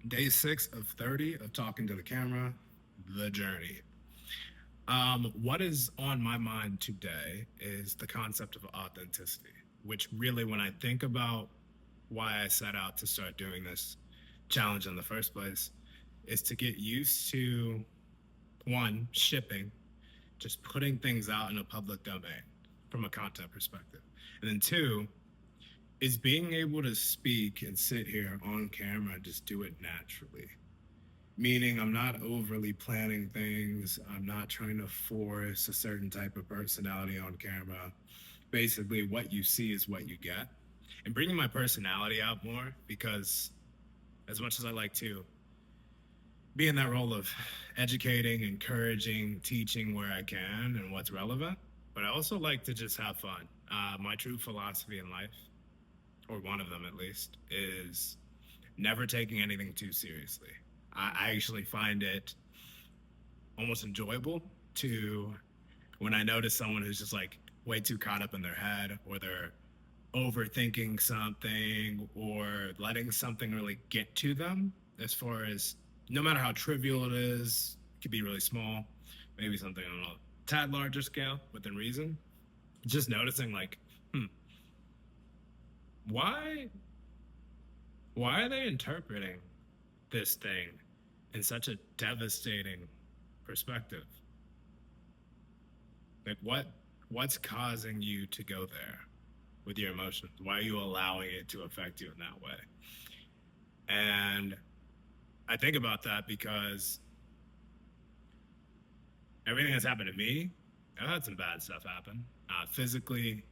Day 6 of 30 of talking to the camera, the journey. What is on my mind today is the concept of authenticity, which really, when I think about why I set out to start doing this challenge in the first place, is to get used to one, shipping, just putting things out in a public domain from a content perspective. And then two, is being able to speak and sit here on camera and just do it naturally. Meaning, I'm not overly planning things. I'm not trying to force a certain type of personality on camera. Basically, what you see is what you get. And bringing my personality out more because, as much as I like to be in that role of educating, encouraging, teaching where I can and what's relevant, but I also like to just have fun. My true philosophy in life, or one of them at least, is never taking anything too seriously. I actually find it almost enjoyable to when I notice someone who's just like way too caught up in their head, or they're overthinking something, or letting something really get to them, as far as no matter how trivial it is, it could be really small, maybe something on a tad larger scale within reason. Just noticing like, hmm, why why are they interpreting this thing in such a devastating perspective? Like what's causing you to go there with your emotions? Why are you allowing it to affect you in that way? And I think about that because everything that's happened to me, I've had some bad stuff happen, physically,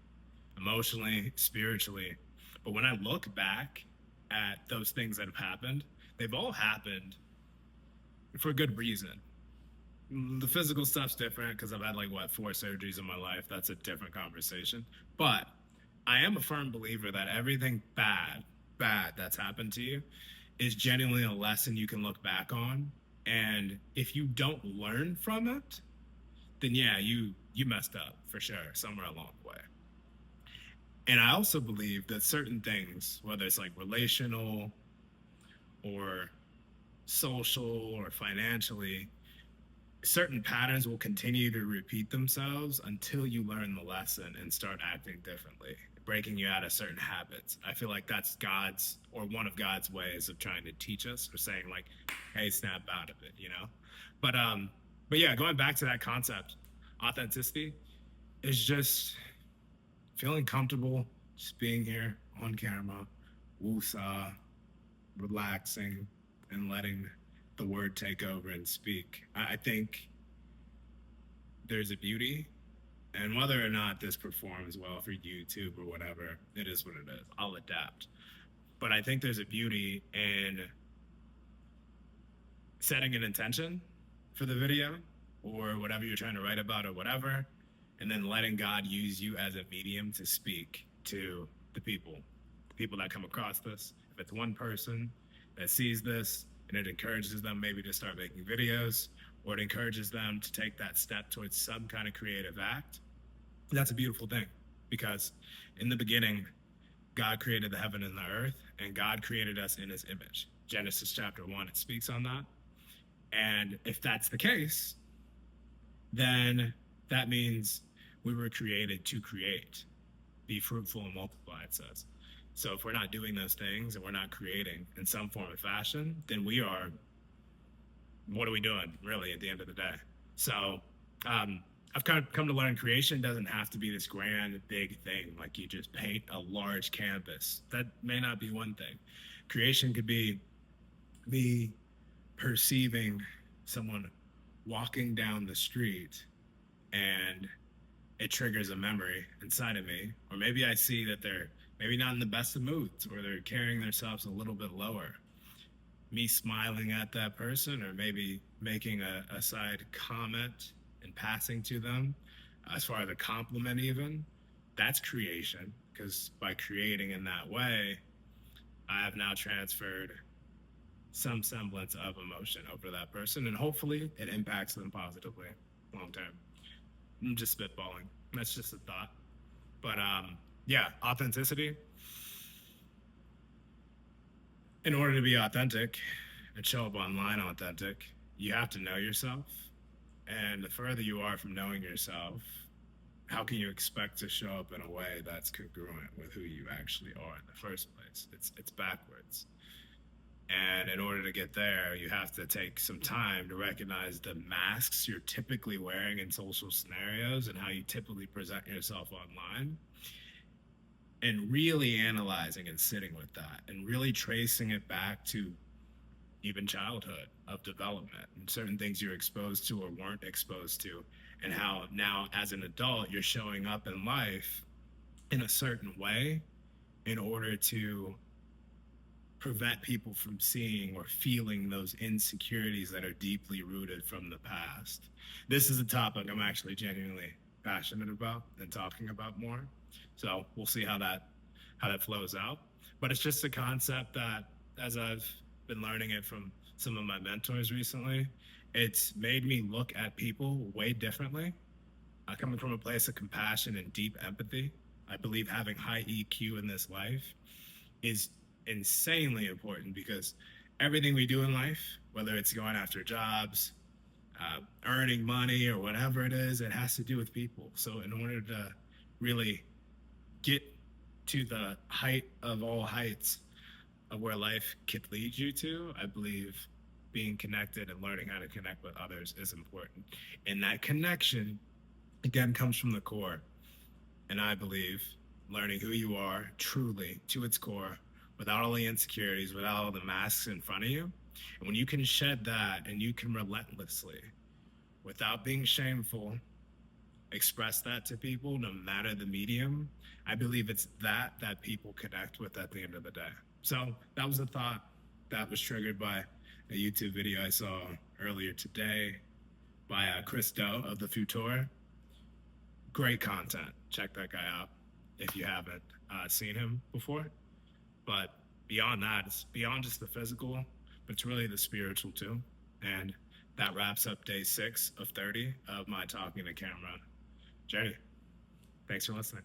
emotionally, spiritually. But when I look back at those things that have happened, they've all happened for a good reason. The physical stuff's different because I've had like what 4 surgeries in my life. That's a different conversation. But I am a firm believer that everything bad that's happened to you is genuinely a lesson you can look back on. And if you don't learn from it, then yeah, you messed up for sure somewhere along the way. And I also believe that certain things, whether it's like relational or social or financially, certain patterns will continue to repeat themselves until you learn the lesson and start acting differently, breaking you out of certain habits. I feel like that's God's, or one of God's ways of trying to teach us, or saying like, hey, snap out of it, you know? But but yeah, going back to that concept, authenticity is just feeling comfortable just being here on camera, woosah, relaxing, and letting the word take over and speak. I think there's a beauty, and whether or not this performs well for YouTube or whatever, it is what it is. I'll adapt. But I think there's a beauty in setting an intention for the video or whatever you're trying to write about or whatever, and then letting God use you as a medium to speak to the people that come across this. If it's one person that sees this and it encourages them maybe to start making videos, or it encourages them to take that step towards some kind of creative act, that's a beautiful thing. Because in the beginning, God created the heaven and the earth, and God created us in his image. Genesis chapter 1, it speaks on that. And if that's the case, then that means we were created to create, be fruitful and multiply, it says. So if we're not doing those things and we're not creating in some form or fashion, then we are, what are we doing really at the end of the day? So I've kind of come to learn creation doesn't have to be this grand, big thing. Like you just paint a large canvas. That may not be one thing. Creation could be me perceiving someone walking down the street and it triggers a memory inside of me. Or maybe I see that they're maybe not in the best of moods, or they're carrying themselves a little bit lower. Me smiling at that person, or maybe making a side comment and passing to them, as far as a compliment, even, that's creation. Because by creating in that way, I have now transferred some semblance of emotion over that person, and hopefully it impacts them positively long term. I'm just spitballing. That's just a thought. But yeah, authenticity. In order to be authentic, and show up online authentic, you have to know yourself. And the further you are from knowing yourself, how can you expect to show up in a way that's congruent with who you actually are in the first place? It's backwards. And in order to get there, you have to take some time to recognize the masks you're typically wearing in social scenarios and how you typically present yourself online, and really analyzing and sitting with that and really tracing it back to even childhood of development and certain things you're exposed to or weren't exposed to, and how now as an adult you're showing up in life in a certain way in order to prevent people from seeing or feeling those insecurities that are deeply rooted from the past. This is a topic I'm actually genuinely passionate about and talking about more. So we'll see how that flows out. But it's just a concept that, as I've been learning it from some of my mentors recently, it's made me look at people way differently. Coming from a place of compassion and deep empathy, I believe having high EQ in this life is insanely important, because everything we do in life, whether it's going after jobs, earning money, or whatever it is, it has to do with people. So in order to really get to the height of all heights of where life could lead you to, I believe being connected and learning how to connect with others is important. And that connection, again, comes from the core. And I believe learning who you are truly to its core, without all the insecurities, without all the masks in front of you. And when you can shed that and you can relentlessly, without being shameful, express that to people, no matter the medium, I believe it's that people connect with at the end of the day. So that was a thought that was triggered by a YouTube video I saw earlier today by Chris Do of The Futur. Great content. Check that guy out if you haven't seen him before. But beyond that, it's beyond just the physical, but it's really the spiritual too. And that wraps up day 6 of 30 of my talking to camera journey. Thanks for listening.